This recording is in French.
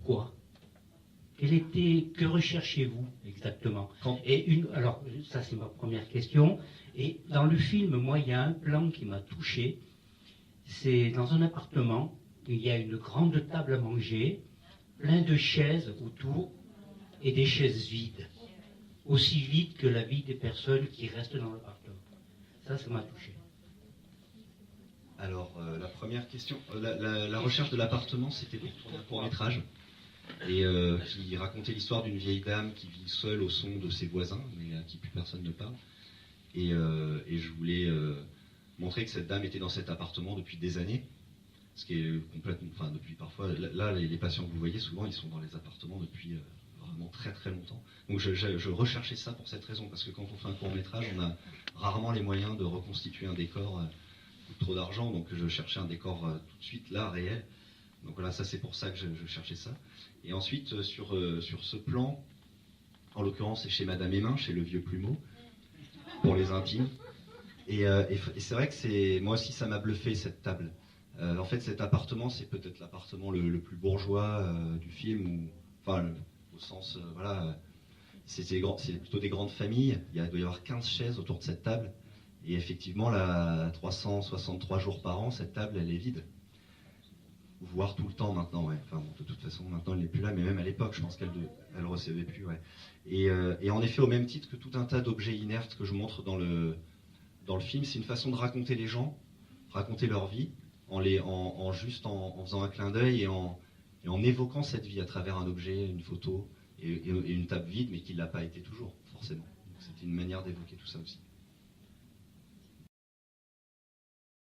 pourquoi? Que recherchez-vous exactement? Alors, ça c'est ma première question. Et dans le film, moi, il y a un plan qui m'a touché. C'est dans un appartement, il y a une grande table à manger, plein de chaises autour et des chaises vides. Aussi vides que la vie des personnes qui restent dans l'appartement. Ça m'a touché. Alors, la première question, la recherche de l'appartement, c'était pour tourner un court-métrage, et qui racontait l'histoire d'une vieille dame qui vit seule au son de ses voisins, mais à qui plus personne ne parle. Et je voulais montrer que cette dame était dans cet appartement depuis des années, ce qui est complètement, enfin depuis parfois, là les patients que vous voyez souvent, ils sont dans les appartements depuis vraiment très très longtemps. Donc je recherchais ça pour cette raison, parce que quand on fait un court-métrage, on a rarement les moyens de reconstituer un décor, coûte trop d'argent, donc je cherchais un décor tout de suite là, réel. Donc voilà, ça c'est pour ça que je cherchais ça. Et ensuite, sur ce plan, en l'occurrence c'est chez Madame Hémin, chez le vieux plumeau, pour les intimes. Et c'est vrai que moi aussi ça m'a bluffé cette table. En fait cet appartement c'est peut-être l'appartement le plus bourgeois du film, enfin au sens, voilà, c'est plutôt des grandes familles, il doit y avoir 15 chaises autour de cette table, et effectivement là, 363 jours par an, cette table elle est vide. Voire tout le temps maintenant, ouais. Enfin, bon, de toute façon, maintenant elle n'est plus là, mais même à l'époque, je pense qu'elle recevait plus, ouais. Et en effet, au même titre que tout un tas d'objets inertes que je montre dans le film, c'est une façon de raconter les gens, raconter leur vie, en faisant un clin d'œil et en évoquant cette vie à travers un objet, une photo et une table vide, mais qui ne l'a pas été toujours, forcément. C'était une manière d'évoquer tout ça aussi.